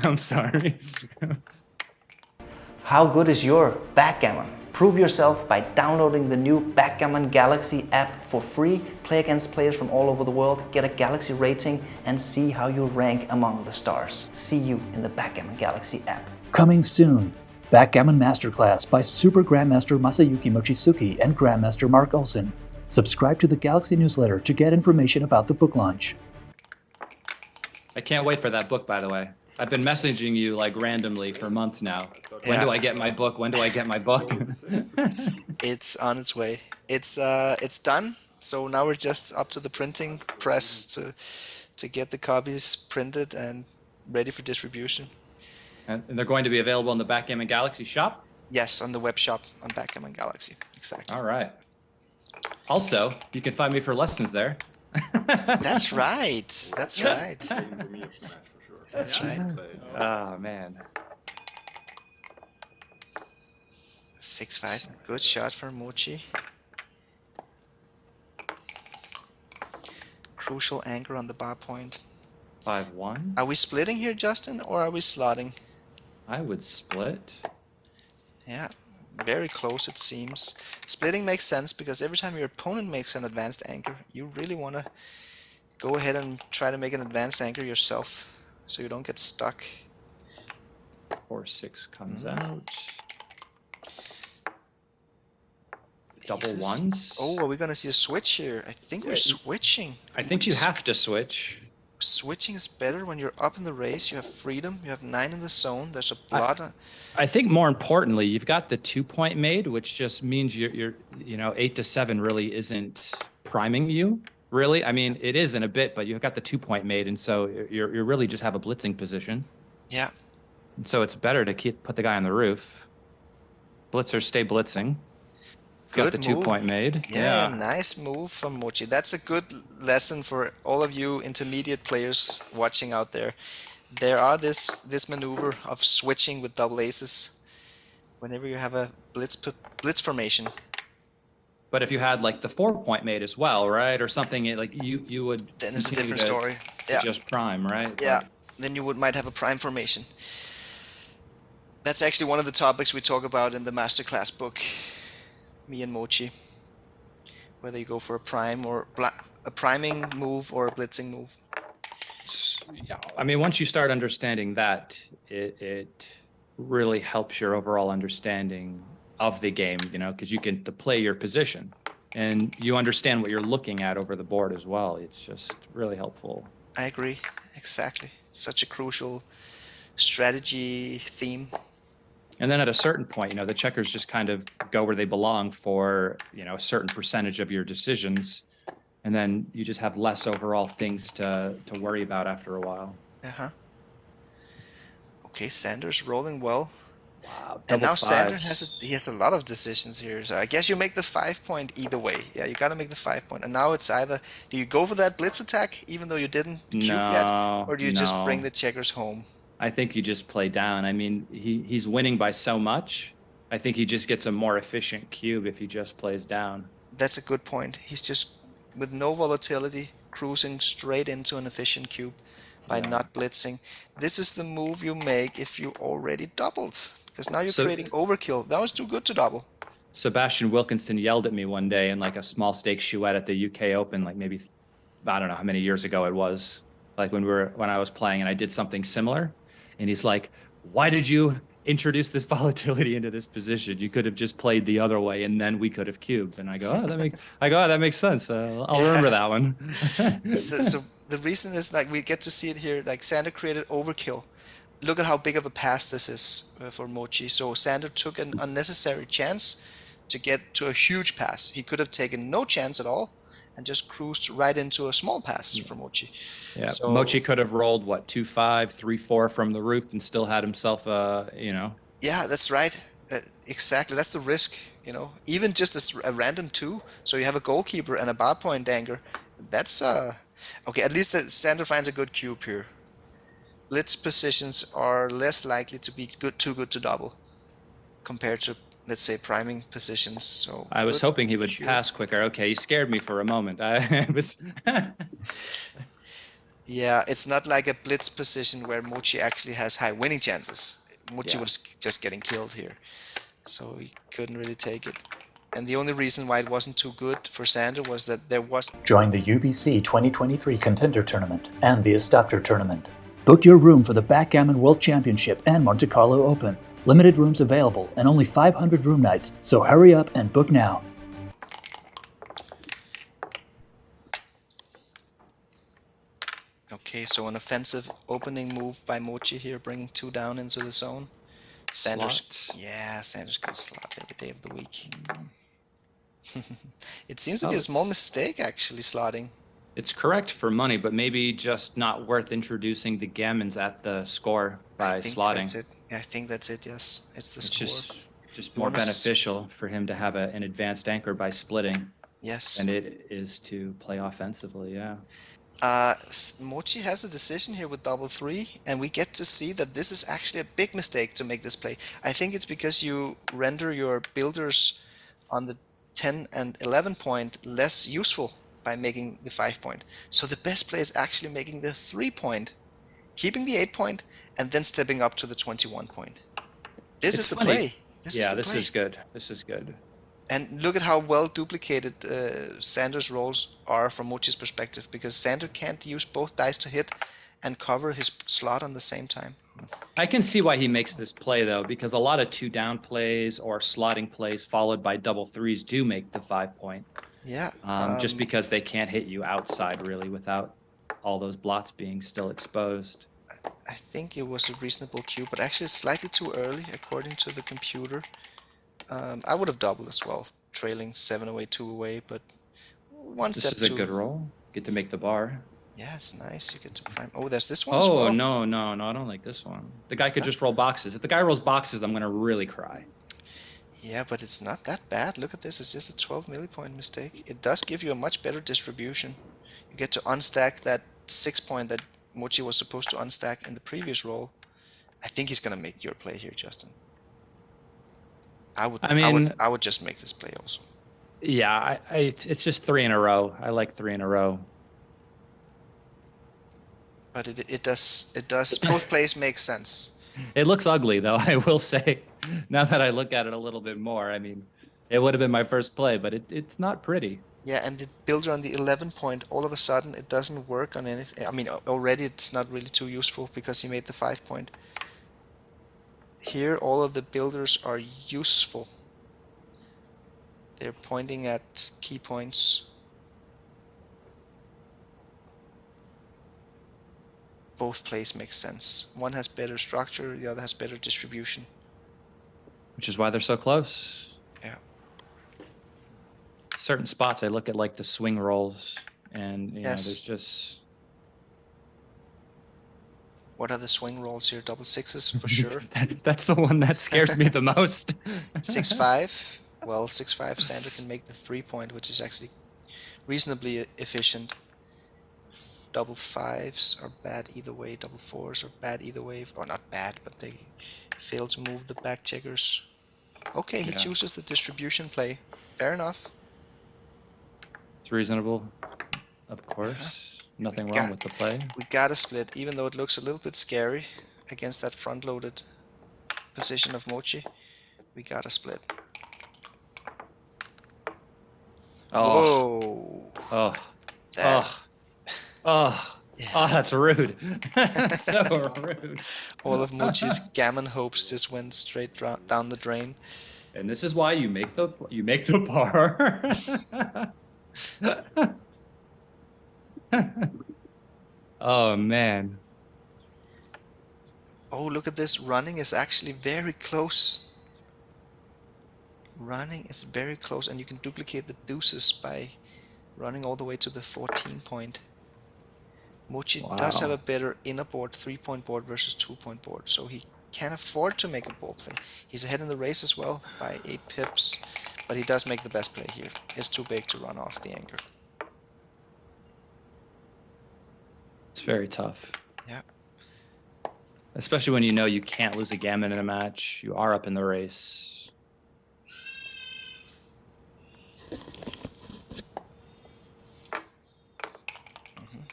I'm sorry. How good is your backgammon? Prove yourself by downloading the new Backgammon Galaxy app for free. Play against players from all over the world, get a Galaxy rating, and see how you rank among the stars. See you in the Backgammon Galaxy app. Coming soon, Backgammon Masterclass by Super-Grandmaster Masayuki Mochizuki and Grandmaster Mark Olsen. Subscribe to the Galaxy newsletter to get information about the book launch. I can't wait for that book, by the way. I've been messaging you like randomly for months now. When do I get my book? When do I get my book? It's on its way. It's done. So now we're just up to the printing press to get the copies printed and ready for distribution. And they're going to be available in the Backgammon Galaxy shop? Yes, on the web shop on Backgammon Galaxy. Exactly. All right. Also, you can find me for lessons there. That's right. That's right. That's right. Oh, man. 6-5. Good shot for Mochy. Crucial anchor on the bar point. 5-1. Are we splitting here, Justin, or are we slotting? I would split. Yeah, very close it seems. Splitting makes sense because every time your opponent makes an advanced anchor, you really want to go ahead and try to make an advanced anchor yourself so you don't get stuck. 4-6 comes out. Double Aces. ones. Oh, are we going to see a switch here? I think we're switching. I think you have to switch. Switching is better when you're up in the race. You have freedom. You have 9 in the zone. There's a blot. I think more importantly, you've got the 2-point made, which just means you're 8 to 7 really isn't priming you. Really, I mean, it is in a bit, but you've got the 2-point made, and so you really just have a blitzing position. Yeah. And so it's better to put the guy on the roof. Blitzers stay blitzing. Good got the move. 2-point made. Yeah, nice move from Mochy. That's a good lesson for all of you intermediate players watching out there. There are this maneuver of switching with double aces whenever you have a blitz formation. But if you had like the 4-point made as well, right, or something like you would. Then it's a continue different story. to Yeah. Just prime, right? Yeah. Then you might have a prime formation. That's actually one of the topics we talk about in the masterclass book, me and Mochy. Whether you go for a prime or a priming move or a blitzing move. Yeah, I mean, once you start understanding that, it really helps your overall understanding of the game, because you can play your position and you understand what you're looking at over the board as well. It's just really helpful. I agree. Exactly. Such a crucial strategy theme. And then at a certain point, the checkers just kind of go where they belong for, a certain percentage of your decisions. And then you just have less overall things to worry about after a while. Uh-huh. Okay, Sander's rolling well. Wow. And now Sander fives. has a lot of decisions here. So I guess you make the 5-point either way. Yeah, you got to make the 5-point. And now it's either, do you go for that blitz attack even though you didn't cube yet? Or do you just bring the checkers home? I think you just play down. I mean, he's winning by so much. I think he just gets a more efficient cube if he just plays down. That's a good point. He's just, with no volatility, cruising straight into an efficient cube by not blitzing. This is the move you make if you already doubled. Because now you're creating overkill. That was too good to double. Sebastian Wilkinson yelled at me one day in like a small stake chouette at the UK Open, like maybe, I don't know how many years ago it was, like when I was playing and I did something similar. And he's like, why did you introduce this volatility into this position? You could have just played the other way and then we could have cubed. And I go, that makes sense. I'll remember that one. so the reason is like we get to see it here, like Sander created overkill. Look at how big of a pass this is for Mochy. So Sander took an unnecessary chance to get to a huge pass. He could have taken no chance at all and just cruised right into a small pass for Mochy. Yeah, so, Mochy could have rolled, 2-5, 3-4 from the roof and still had himself Yeah, that's right. Exactly, that's the risk, Even just a random 2, so you have a goalkeeper and a bar point anchor. That's, okay, at least Sander finds a good cube here. blitz positions are less likely to be too good to double compared to, let's say, priming positions. So I was good hoping he would cue. pass quicker. Okay, he scared me for a moment. I was. Yeah, it's not like a blitz position where Mochy actually has high winning chances. Mochy Yeah. was just getting killed here, so he couldn't really take it. And the only reason why it wasn't too good for Sander was that there was. Join the UBC 2023 Contender Tournament and the Istavder Tournament. Book your room for the Backgammon World Championship and Monte Carlo Open. Limited rooms available and only 500 room nights, so hurry up and book now. Okay, so an offensive opening move by Mochy here, bringing 2 down into the zone. Sanders, Slot. yeah, Sanders can slot every day of the week. It seems to be Oh. a small mistake actually slotting. It's correct for money, but maybe just not worth introducing the gammons at the score by I think slotting. that's it. I think that's it. Yes, it's the It's score. just You more wanna beneficial for him to have an advanced anchor by splitting Yes. than it is to play offensively. Yeah. Mochy has a decision here with double 3, and we get to see that this is actually a big mistake to make this play. I think it's because you render your builders on the 10 and 11 point less useful by making the 5 point. So the best play is actually making the 3 point, keeping the 8 point, and then stepping up to the 21 point. This It's is the funny. play. This is good. This is good. And look at how well duplicated Sander's rolls are from Mochy's perspective, because Sander can't use both dice to hit and cover his slot on the same time. I can see why he makes this play though, because a lot of 2 down plays or slotting plays followed by double 3s do make the 5 point. Yeah. Just because they can't hit you outside really without all those blots being still exposed. I think it was a reasonable cue, but actually slightly too early according to the computer. I would have doubled as well, trailing 7 away, 2 away, but one This step is a too. good roll. Get to make the bar. Yeah, it's nice. You get to prime. Oh, there's this one as well. Oh, no, I don't like this one. The guy could just roll boxes. If the guy rolls boxes, I'm going to really cry. Yeah, but it's not that bad. Look at this. It's just a 12 millipoint mistake. It does give you a much better distribution. You get to unstack that 6 point that Mochy was supposed to unstack in the previous roll. I think he's going to make your play here, Justin. I would just make this play also. Yeah, it's just 3 in a row. I like 3 in a row. But it does both plays make sense. It looks ugly though, I will say. Now that I look at it a little bit more, I mean, it would have been my first play, but it's not pretty. Yeah, and the builder on the 11 point, all of a sudden it doesn't work on anything. I mean, already it's not really too useful because he made the 5 point. Here, all of the builders are useful. They're pointing at key points. Both plays make sense. One has better structure, the other has better distribution. Which is why they're so close. Yeah. Certain spots I look at like the swing rolls and you know, there's just... What are the swing rolls here? Double 6s for sure. That's the one that scares me the most. 6-5. Well, 6-5 Sander can make the 3 point, which is actually reasonably efficient. Double 5s are bad either way. Double 4s are bad either way. Or not bad, but they fail to move the back checkers. Okay, he chooses the distribution play. Fair enough. It's reasonable, of course. Nothing wrong with the play. We got a split, even though it looks a little bit scary against that front-loaded position of Mochy. We got a split. Oh. Whoa. Oh. Oh. Yeah. Oh, that's rude. So rude. All of Mochy's gammon hopes just went straight down the drain. And this is why you make the bar. Oh man. Oh, look at this. Running is actually very close. Running is very close, and you can duplicate the deuces by running all the way to the 14 point. Mochy does have a better inner board, 3-point board versus 2-point board, so he can afford to make a ball play. He's ahead in the race as well by 8 pips, but he does make the best play here. It's too big to run off the anchor. It's very tough. Yeah. Especially when you know you can't lose a gammon in a match. You are up in the race.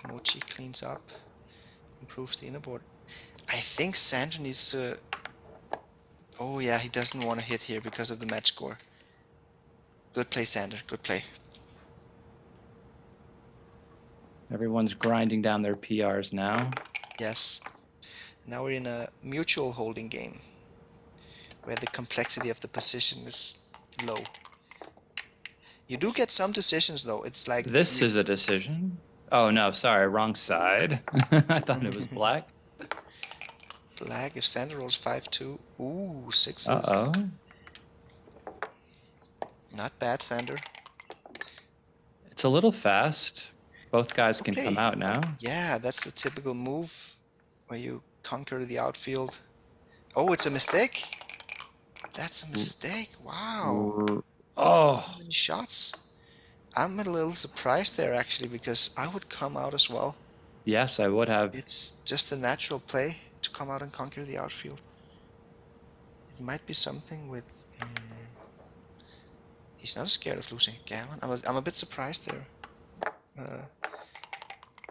Mochy cleans up, improves the inner board. I think Sander needs to... Oh yeah, he doesn't want to hit here because of the match score. Good play, Sander. Good play. Everyone's grinding down their PRs now. Yes. Now we're in a mutual holding game where the complexity of the position is low. You do get some decisions though. It's like This is a decision. Oh no, sorry, wrong side. I thought it was black. black. If Sander rolls 5-2, ooh, sixes. Uh-oh. Not bad, Sander. It's a little fast. Both guys can Okay. come out now. Yeah, that's the typical move where you conquer the outfield. Oh, it's a mistake. That's a mistake. Wow. Oh, How many shots? I'm a little surprised there actually because I would come out as well. yes, I would have. It's just a natural play to come out and conquer the outfield. It might be something with... he's not scared of losing a gammon. I'm a bit surprised there.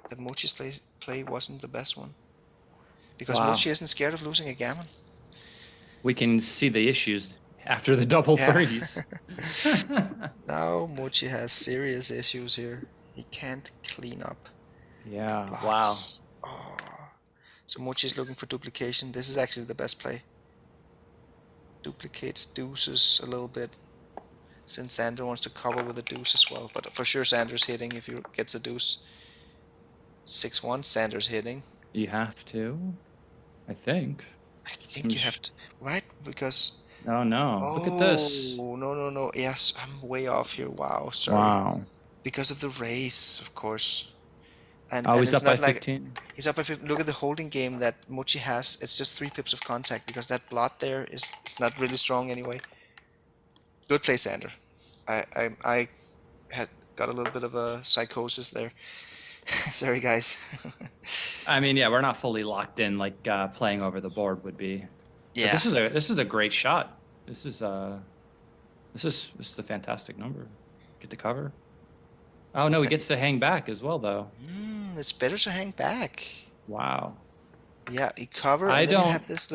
That Mochy's play wasn't the best one. Because Wow. Mochy isn't scared of losing a gammon. We can see the issues after the double Yeah. threes. Now Mochy has serious issues here. He can't clean up. Yeah, But, wow. oh. So Mochy is looking for duplication. This is actually the best play. Duplicates deuces a little bit. Since Sander wants to cover with a deuce as well. But for sure Sander's hitting if he gets a deuce. 6-1, Sander's hitting. You have to, I think. I think you have to, right? Because... Oh no, look at this. Oh, no. Yes, I'm way off here. Wow, sorry. Wow. Because of the race, of course. And, Oh, and he's it's up by not like 15. he's up by 15. Look at the holding game that Mochy has. It's just 3 pips of contact because that blot there is not really strong anyway. Good play, Sander. I had got a little bit of a psychosis there. Sorry, guys. I mean, yeah, we're not fully locked in like playing over the board would be. But Yeah. this is a great shot. This is a fantastic number. Get the cover. Oh no, he gets to hang back as well though. It's better to hang back. Wow. Yeah, you cover I and then you don't- have this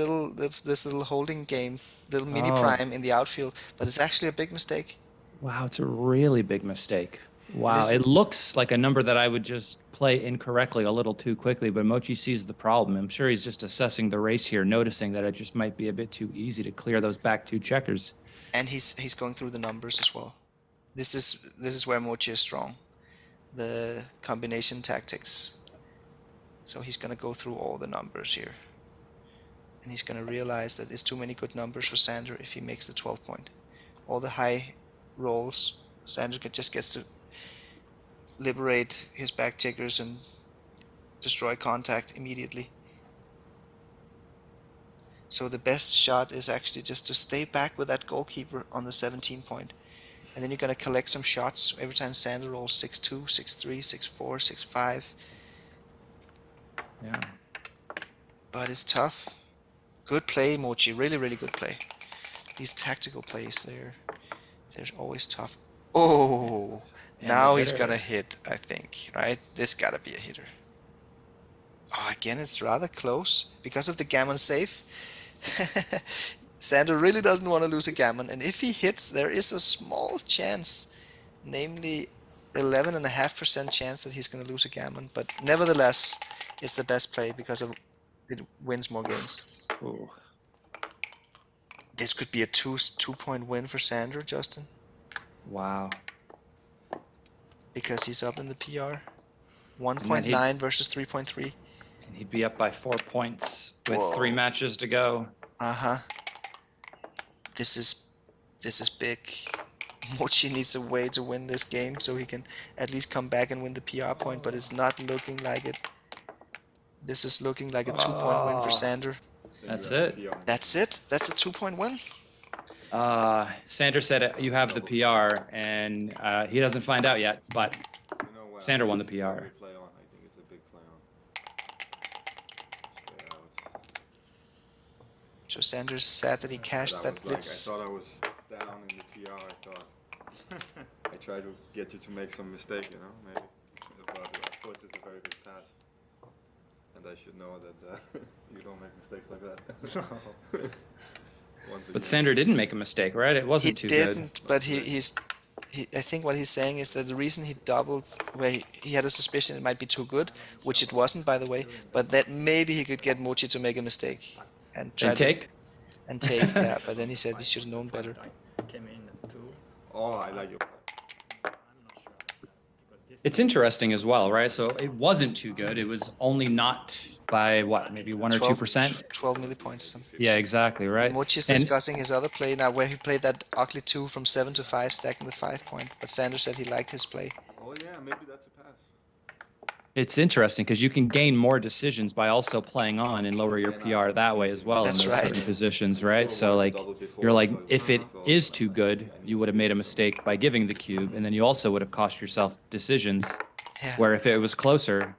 little holding game, little mini Oh. prime in the outfield, but it's actually a big mistake. Wow, it's a really big mistake. Wow, is- it looks like a number that I would just play incorrectly a little too quickly, but Mochy sees the problem. I'm sure he's just assessing the race here, noticing that it just might be a bit too easy to clear those back 2 checkers. And he's going through the numbers as well. This is where Mochy is strong. The combination tactics. So he's gonna go through all the numbers here. And he's gonna realize that there's too many good numbers for Sander if he makes the 12 point. All the high rolls, Sander just gets to liberate his back checkers and destroy contact immediately. So the best shot is actually just to stay back with that goalkeeper on the 17 point. And then you're going to collect some shots every time Sander rolls 6-2, 6-3, 6-4, 6-5. Yeah. But it's tough. Good play, Mochy. Really, really good play. These tactical plays, they're always tough. Oh! And Now the he's hitter. gonna hit, I think, right? This gotta be a hitter. Oh, again, it's rather close because of the gammon save. Sander really doesn't want to lose a gammon, and if he hits, there is a small chance, namely 11.5% chance that he's gonna lose a gammon. But nevertheless, it's the best play because of it wins more games. Ooh. This could be a 2-point win for Sander, Justin, Wow. because he's up in the PR. then 1.9 versus 3.3. And he'd be up by 4 points with Whoa. 3 matches to go. Uh-huh. This is big. Mochy needs a way to win this game so he can at least come back and win the PR point, but it's not looking like it. This is looking like a 2-point win for Sander. That's it. That's it? That's a 2-point win? Sander said you have the PR, and he doesn't find out yet, but Sander won the PR. Play on. I think it's a big play on. Stay out. So Sanders sad that he cashed But I that was blitz. I thought I was down in the PR. I thought I tried to get you to make some mistake, you know, maybe. But of course, it's a very good pass, and I should know that you don't make mistakes like that. But Sander didn't make a mistake, right? It wasn't too good. He didn't, but I think what he's saying is that the reason he doubled, where he had a suspicion it might be too good, which it wasn't, by the way, but that maybe he could get Mochy to make a mistake and try And take? and take. Yeah, but then he said he should have known better. Came in at 2. Oh, I like your. I'm not sure. Because this It's interesting as well, right? So it wasn't too good. It was only not by what, maybe 1 or 2%? 12 millipoints or something. Yeah, exactly, right? And Mochy's discussing his other play now, where he played that ugly 2 from 7 to 5, stacking the 5 point. But Sanders said he liked his play. Oh yeah, maybe that's a pass. It's interesting because you can gain more decisions by also playing on and lower your PR that way as well. That's in those right. certain positions, right? So like, you're like, if it is too good, you would have made a mistake by giving the cube, and then you also would have cost yourself decisions. Yeah. Where if it was closer,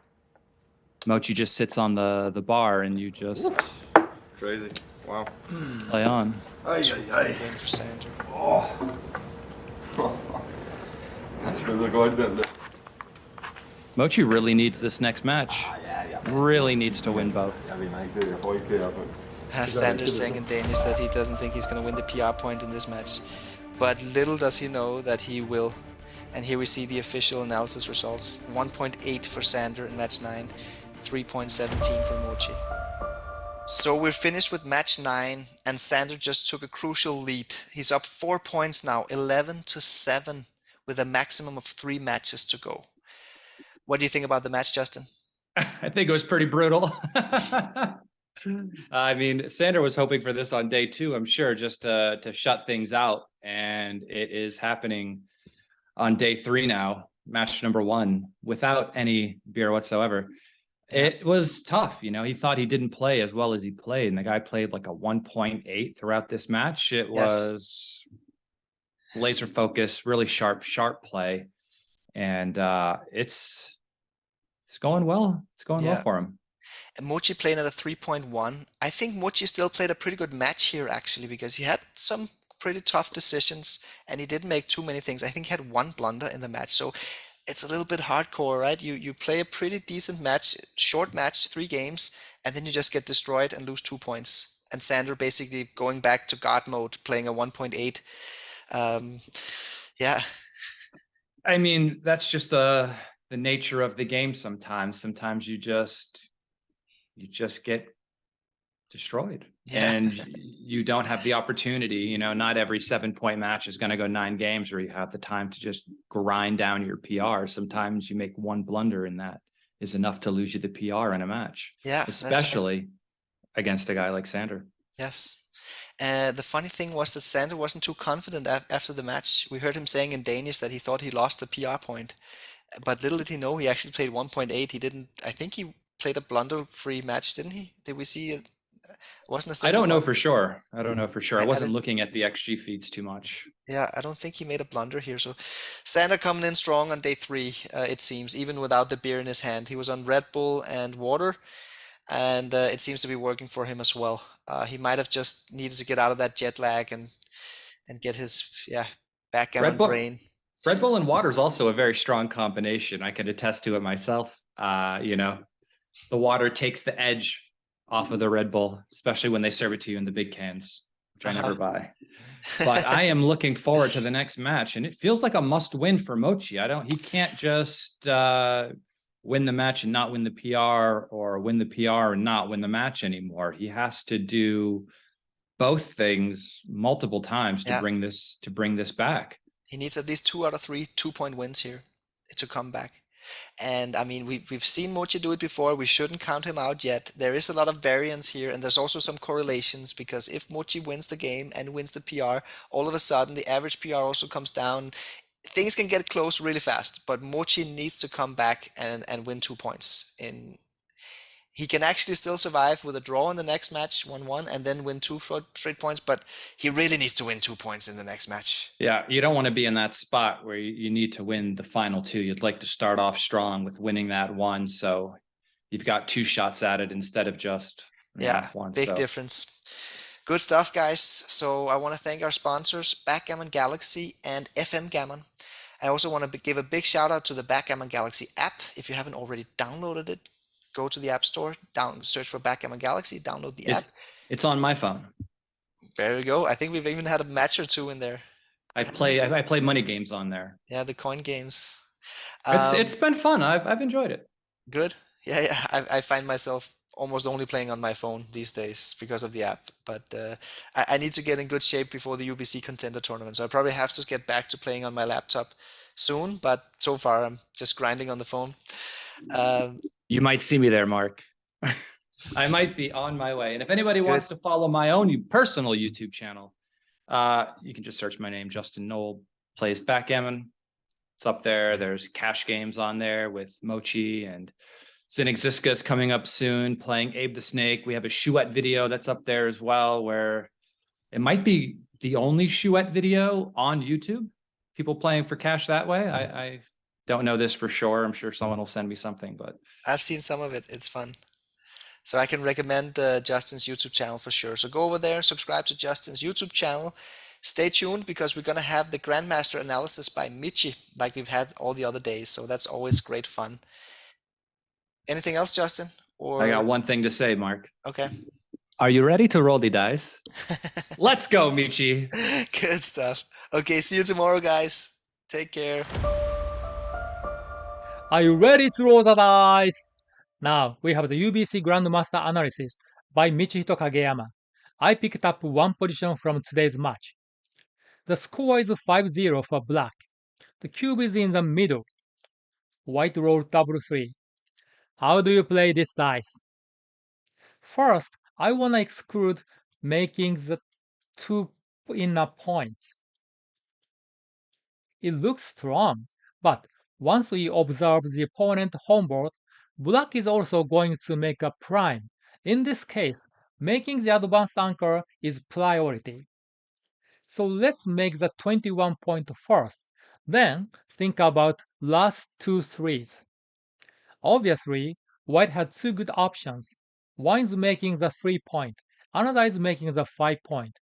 Mochy just sits on the bar and you just Crazy. Wow. play on. Ay, ay, Win for Sander. That's really good, then. Mochy really needs this next match. Really needs to win both. Sanders saying in Danish that he doesn't think he's going to win the PR point in this match. But little does he know that he will. And here we see the official analysis results. 1.8 for Sander in match 9, 3.17 for Mochy. So we're finished with match 9, and Sander just took a crucial lead. He's up 4 points now, 11-7, with a maximum of 3 matches to go. What do you think about the match, Justin? I think it was pretty brutal. I mean, Sander was hoping for this on day 2, I'm sure, just to shut things out. And it is happening on day 3 now, match number 1, without any beer whatsoever. It was tough. You know, he thought he didn't play as well as he played. And the guy played like a 1.8 throughout this match. It was laser focus, really sharp play. And it's going well. It's going well for him. And Mochy playing at a 3.1. I think Mochy still played a pretty good match here, actually, because he had some pretty tough decisions and he didn't make too many things. I think he had 1 blunder in the match. So it's a little bit hardcore, right? You play a pretty decent match, short match, 3 games, and then you just get destroyed and lose 2 points. And Sander basically going back to God mode, playing a 1.8. Yeah. I mean, that's just the nature of the game sometimes. Sometimes you just get destroyed and you don't have the opportunity. You know, not every 7-point match is going to go 9 games where you have the time to just grind down your PR. Sometimes you make 1 blunder and that is enough to lose you the PR in a match. Yeah, especially against a guy like Sander. Yes. The funny thing was that Sander wasn't too confident after the match. We heard him saying in Danish that he thought he lost the PR point, but little did he know he actually played 1.8. He didn't. I think he played a blunder-free match, didn't he? Did we see it? Wasn't a I don't know blunder? for sure. I don't know for sure. I wasn't didn't- looking at the XG feeds too much. Yeah, I don't think he made a blunder here. So Sander coming in strong on day 3, it seems, even without the beer in his hand. He was on Red Bull and water, and it seems to be working for him as well. He might have just needed to get out of that jet lag and get his backgammon brain. Red Bull and water is also a very strong combination. I can attest to it myself. You know, the water takes the edge off of the Red Bull, especially when they serve it to you in the big cans, which I never buy. But I am looking forward to the next match, and it feels like a must-win for Mochy. He can't just win the match and not win the PR, or win the PR and not win the match anymore. He has to do both things multiple times to bring this back. He needs at least 2 out of 3 2-point wins here to come back. And I mean, we've seen Mochy do it before. We shouldn't count him out yet. There is a lot of variance here, and there's also some correlations, because if Mochy wins the game and wins the PR, all of a sudden the average PR also comes down. Things can get close really fast, but Mochy needs to come back and win 2 points. He can actually still survive with a draw in the next match, 1-1, and then win 2 straight points, but he really needs to win 2 points in the next match. Yeah, you don't want to be in that spot where you need to win the final 2. You'd like to start off strong with winning that 1, so you've got 2 shots at it instead of just one. Big difference. Good stuff, guys. So I want to thank our sponsors, Backgammon Galaxy and FM Gammon. I also want to give a big shout out to the Backgammon Galaxy app. If you haven't already downloaded it, go to the App Store, search for Backgammon Galaxy, download the app. It's on my phone. There we go. I think we've even had a match or two in there. I play money games on there. Yeah, the coin games. It's been fun. I've enjoyed it. Good. Yeah. I find myself almost only playing on my phone these days because of the app. But I need to get in good shape before the UBC Contender tournament. So I probably have to get back to playing on my laptop soon. But so far, I'm just grinding on the phone. You might see me there, Mark. I might be on my way. And if anybody wants to follow my own personal YouTube channel, you can just search my name, Justin Knoll Plays Backgammon. It's up there. There's cash games on there with Mochy, and Zinnig Ziska is coming up soon, playing Abe the Snake. We have a Chouette video that's up there as well, where it might be the only Chouette video on YouTube. People playing for cash that way. I don't know this for sure. I'm sure someone will send me something, but I've seen some of it. It's fun. So I can recommend Justin's YouTube channel for sure. So go over there and subscribe to Justin's YouTube channel. Stay tuned because we're going to have the Grandmaster analysis by Mochy like we've had all the other days. So that's always great fun. Anything else, Justin? Or... I got one thing to say, Mark. Okay. Are you ready to roll the dice? Let's go, Mochy. Good stuff. Okay, see you tomorrow, guys. Take care. Are you ready to roll the dice? Now, we have the UBC Grandmaster analysis by Michihito Kageyama. I picked up one position from today's match. The score is 5-0 for black. The cube is in the middle. White rolled double 3. How do you play this dice? First, I want to exclude making the 2 inner points. It looks strong, but once we observe the opponent homeboard, black is also going to make a prime. In this case, making the advanced anchor is priority. So let's make the 21 point first, then think about last 2 threes. Obviously, white had 2 good options. One is making the 3 point, another is making the 5 point.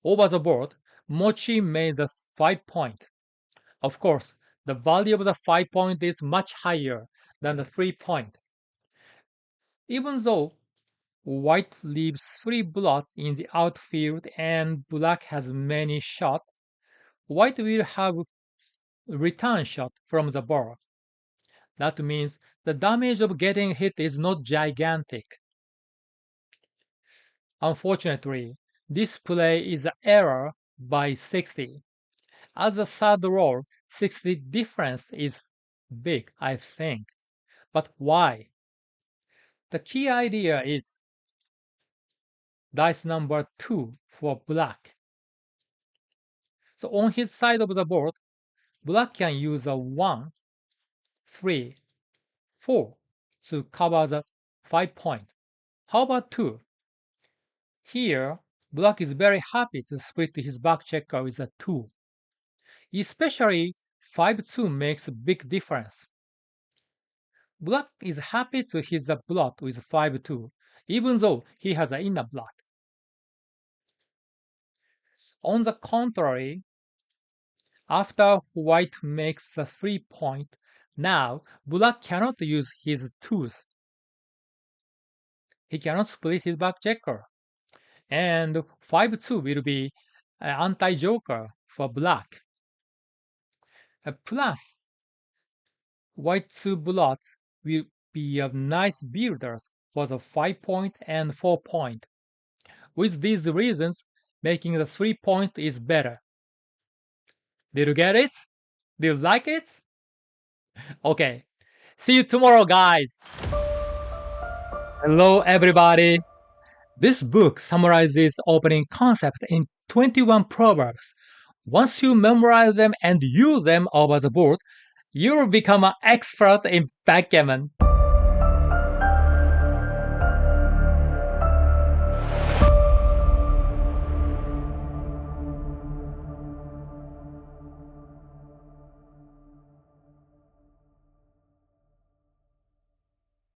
Over the board, Mochy made the 5 point. Of course, the value of the 5 point is much higher than the 3 point. Even though white leaves 3 blots in the outfield and black has many shots, white will have return shot from the ball. That means the damage of getting hit is not gigantic. Unfortunately, this play is an error by 60. As a third roll, 60 difference is big, I think. But why? The key idea is dice number 2 for black. So on his side of the board, black can use a 1, 3, 4 to cover the 5 point. How about 2? Here, black is very happy to split his back checker with a 2. Especially 5-2 makes a big difference. Black is happy to hit the blot with 5-2, even though he has an inner blot. On the contrary, after white makes the 3 point, now black cannot use his 2s. He cannot split his back checker. And 5-2 will be an anti-joker for black. Plus, white 2 blots will be a nice builders for the 5 point and 4 point. With these reasons, making the 3 point is better. Did you get it? Do you like it? Okay. See you tomorrow, guys. Hello, everybody. This book summarizes opening concept in 21 proverbs. Once you memorize them and use them over the board, you'll become an expert in backgammon.